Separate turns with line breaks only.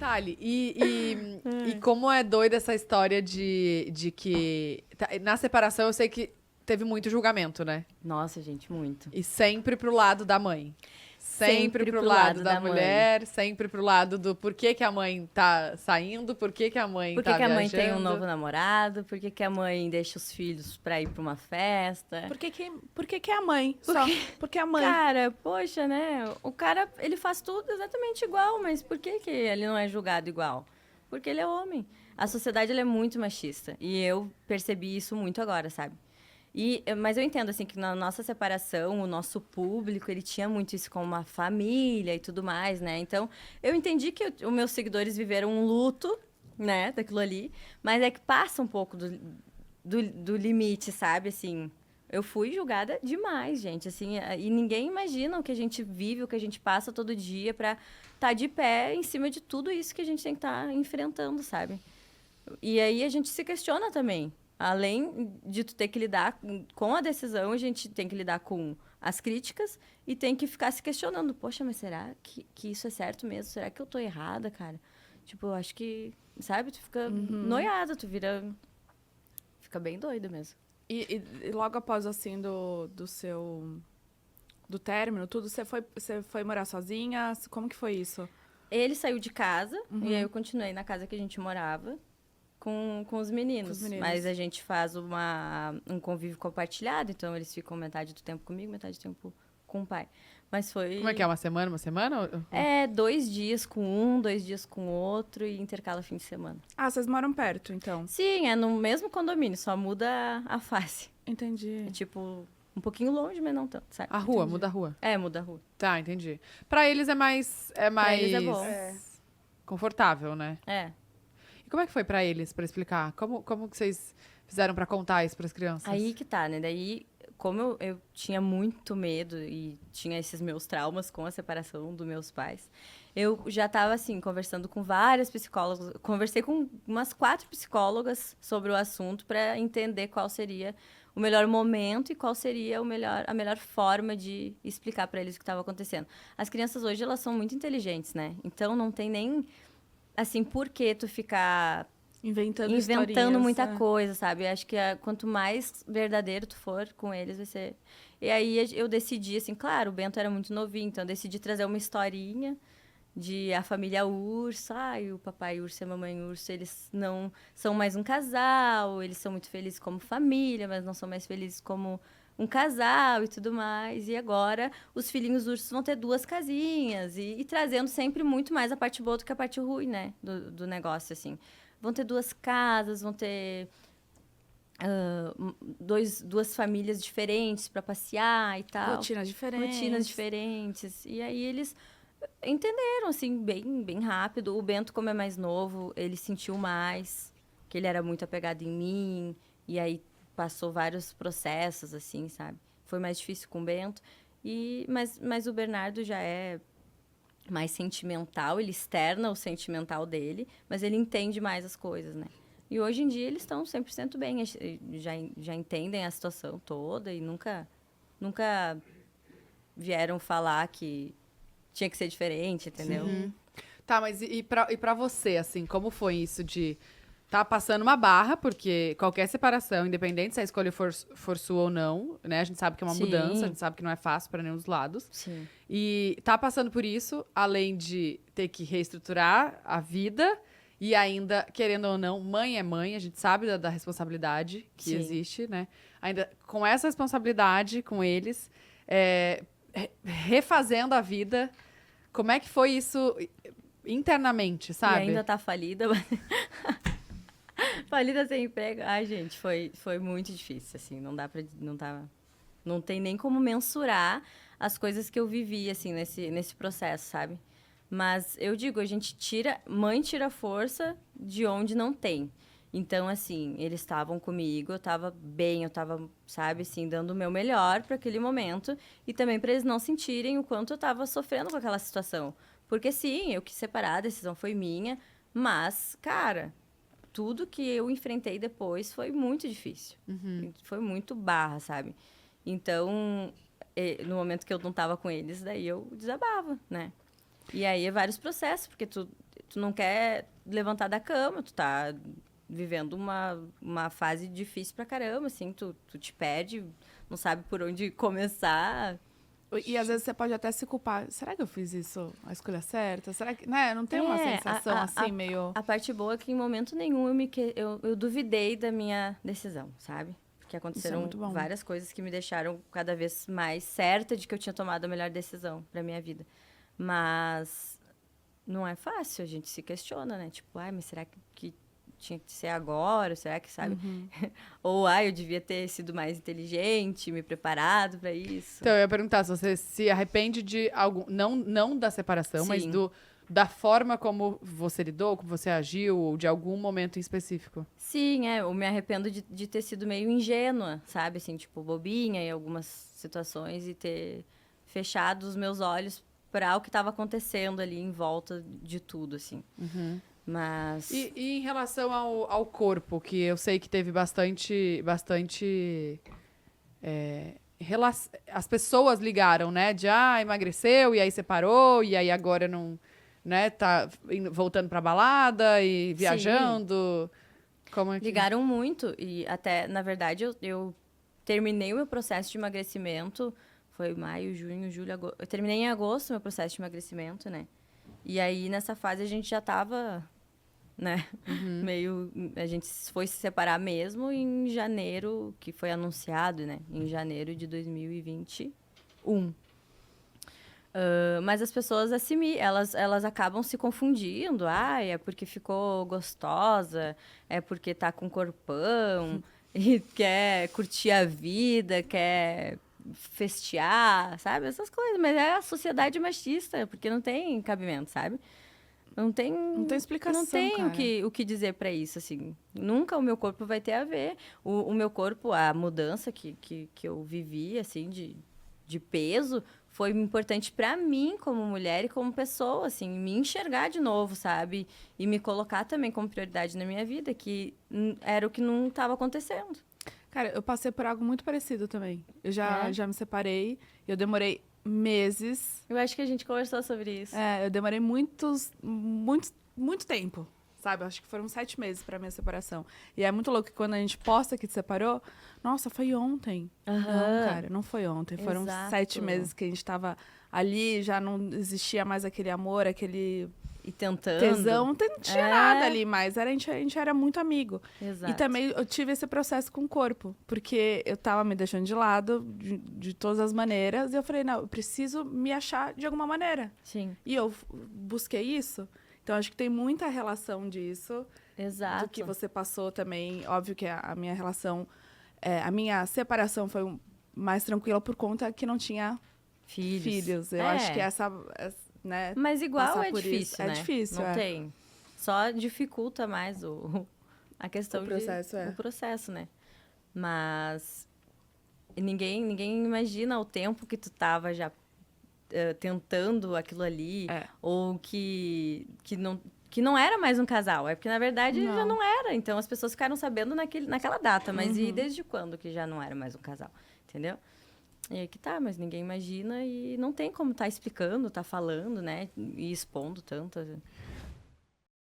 Thali, e como é doida essa história de que... Na separação, eu sei que teve muito julgamento, né?
Nossa, gente, muito.
E sempre pro lado da mãe. Sempre pro lado da mulher, sempre pro lado do porquê que a mãe tá saindo, porquê que a mãe
Por
tá
que a mãe
viajando.
tem um novo namorado? Por que a mãe deixa os filhos pra ir pra uma festa?
Por que é a mãe? Só. Porque a mãe.
Cara, poxa, né? O cara, ele faz tudo exatamente igual, mas por que ele não é julgado igual? Porque ele é homem. A sociedade, ela é muito machista. E eu percebi isso muito agora, sabe? Mas eu entendo, assim, que na nossa separação, o nosso público, ele tinha muito isso como uma família e tudo mais, né? Então, eu entendi que os meus seguidores viveram um luto, né, daquilo ali, mas é que passa um pouco do limite, sabe? Assim, eu fui julgada demais, gente, assim, e ninguém imagina o que a gente vive, o que a gente passa todo dia pra estar de pé em cima de tudo isso que a gente tem que estar enfrentando, sabe? E aí a gente se questiona também. Além de tu ter que lidar com a decisão, a gente tem que lidar com as críticas e tem que ficar se questionando. Poxa, mas será que isso é certo mesmo? Será que eu tô errada, cara? Tipo, eu acho que, sabe? Tu fica noiada, tu vira... Fica bem doida mesmo.
E logo após, assim, do término, tudo, você foi morar sozinha? Como que foi isso?
Ele saiu de casa e aí eu continuei na casa que a gente morava. Com os meninos. Mas a gente faz um convívio compartilhado, então eles ficam metade do tempo comigo, metade do tempo com o pai. Mas foi...
Como é que é? Uma semana?
É, 2 dias com um, 2 dias com o outro e intercala fim de semana.
Ah, vocês moram perto, então?
Sim, é no mesmo condomínio, só muda a face.
Entendi.
É tipo, um pouquinho longe, mas não tanto, sabe?
A rua, muda a rua.
É, muda a rua.
Tá, entendi. Pra eles é mais...
Pra eles é bom.
Confortável, né?
É.
E como é que foi pra eles, pra explicar? Como que vocês fizeram pra contar isso pras crianças?
Aí que tá, né? Daí, como eu tinha muito medo e tinha esses meus traumas com a separação dos meus pais, eu já tava, assim, conversando com várias psicólogas. Conversei com umas 4 psicólogas sobre o assunto pra entender qual seria o melhor momento e qual seria a melhor forma de explicar pra eles o que estava acontecendo. As crianças hoje, elas são muito inteligentes, né? Então, não tem nem... Assim, por que tu ficar inventando muita coisa, sabe? Acho que quanto mais verdadeiro tu for com eles, vai ser... E aí eu decidi, assim, claro, o Bento era muito novinho, então eu decidi trazer uma historinha de a família Urso. Ai, o papai Urso e a mamãe Urso, eles não são mais um casal, eles são muito felizes como família, mas não são mais felizes como um casal e tudo mais. E agora os filhinhos ursos vão ter 2 casinhas e trazendo sempre muito mais a parte boa do que a parte ruim, né? Do negócio, assim. Vão ter 2 casas, vão ter 2 famílias diferentes para passear e tal.
Rotinas diferentes.
E aí eles entenderam, assim, bem rápido. O Bento, como é mais novo, ele sentiu mais que ele era muito apegado em mim. E aí passou vários processos, assim, sabe? Foi mais difícil com o Bento. Mas o Bernardo já é mais sentimental, ele externa o sentimental dele, mas ele entende mais as coisas, né? E hoje em dia eles estão 100% bem, já entendem a situação toda e nunca vieram falar que tinha que ser diferente, entendeu?
Tá, mas e pra você, assim, como foi isso de... Tá passando uma barra, porque qualquer separação, independente se a escolha for sua ou não, né? A gente sabe que é uma mudança, a gente sabe que não é fácil para nenhum dos lados.
Sim.
E tá passando por isso, além de ter que reestruturar a vida e ainda, querendo ou não, mãe é mãe, a gente sabe da responsabilidade que existe, né? Ainda com essa responsabilidade com eles, refazendo a vida, como é que foi isso internamente, sabe?
E ainda tá falida, mas... Falida sem emprego. Ai, gente, foi muito difícil, assim. Não tem nem como mensurar as coisas que eu vivi, assim, nesse processo, sabe? Mas eu digo, mãe tira força de onde não tem. Então, assim, eles estavam comigo, eu tava bem, eu tava, sabe, assim, dando o meu melhor para aquele momento. E também para eles não sentirem o quanto eu tava sofrendo com aquela situação. Porque, sim, eu quis separar, a decisão foi minha. Mas, cara... Tudo que eu enfrentei depois foi muito difícil. Foi muito barra, sabe? Então, no momento que eu não tava com eles, daí eu desabava, né? E aí, vários processos, porque tu não quer levantar da cama, tu tá vivendo uma fase difícil pra caramba, assim, tu te perde, não sabe por onde começar.
E às vezes você pode até se culpar. Será que eu fiz isso, a escolha certa? Será que, né? Não tem uma sensação assim, meio...
A parte boa é que em momento nenhum eu duvidei da minha decisão, sabe? Porque aconteceram várias coisas que me deixaram cada vez mais certa de que eu tinha tomado a melhor decisão pra minha vida. Mas não é fácil, a gente se questiona, né? Tipo, mas será que tinha que ser agora? Será que, sabe? Ou, eu devia ter sido mais inteligente, me preparado para isso.
Então, eu ia perguntar se você se arrepende de algum... Não da separação,
Sim.
mas da forma como você lidou, como você agiu, ou de algum momento em específico.
Sim, eu me arrependo de ter sido meio ingênua, sabe? Assim, tipo, bobinha em algumas situações e ter fechado os meus olhos para o que estava acontecendo ali em volta de tudo, assim. Mas...
E em relação ao corpo, que eu sei que teve bastante as pessoas ligaram, né? De, emagreceu, e aí separou, e aí agora não, né? Tá voltando pra balada e viajando. Como é que...
Ligaram muito, e até, na verdade, eu terminei o meu processo de emagrecimento, foi maio, junho, julho, agosto. Eu terminei em agosto o meu processo de emagrecimento, né? E aí, nessa fase, a gente já tava... né? Meio... A gente foi se separar mesmo em janeiro, que foi anunciado, né? Em janeiro de 2021. Mas as pessoas elas acabam se confundindo. É porque ficou gostosa, é porque tá com corpão, e quer curtir a vida, quer festear, sabe? Essas coisas. Mas é a sociedade machista, porque não tem cabimento, sabe? Não tem
explicação,
não tem
cara.
o que dizer para isso, assim. Nunca o meu corpo vai ter a ver. O meu corpo, a mudança que eu vivi, assim, de peso, foi importante para mim como mulher e como pessoa, assim, me enxergar de novo, sabe? E me colocar também como prioridade na minha vida, que era o que não estava acontecendo.
Cara, eu passei por algo muito parecido também. Eu já me separei, eu demorei meses.
Eu acho que a gente conversou sobre isso.
Eu demorei muito tempo, sabe? Acho que foram 7 meses pra minha separação. E é muito louco que quando a gente posta que te separou, nossa, foi ontem. Não, cara, não foi ontem. Foram 7 meses que a gente tava ali, já não existia mais aquele amor, aquele...
E tentando.
Tesão, não tinha nada ali mais. A gente era muito amigo.
Exato.
E também eu tive esse processo com o corpo. Porque eu tava me deixando de lado de todas as maneiras. E eu falei, não, eu preciso me achar de alguma maneira.
Sim.
E eu busquei isso. Então, acho que tem muita relação disso.
Exato.
Do que você passou também. Óbvio que a minha relação... a minha separação foi mais tranquila por conta que não tinha filhos. Eu acho que essa né?
Mas igual é difícil,
isso.
né?
É difícil,
Não tem. Só dificulta mais a questão
o processo,
o processo, né? Mas ninguém imagina o tempo que tu tava já tentando aquilo ali, ou que não era mais um casal. É porque, na verdade, já não era. Então, as pessoas ficaram sabendo naquela data. Mas e desde quando que já não era mais um casal? Entendeu? E aí que tá, mas ninguém imagina e não tem como tá explicando, tá falando, né? E expondo tanto.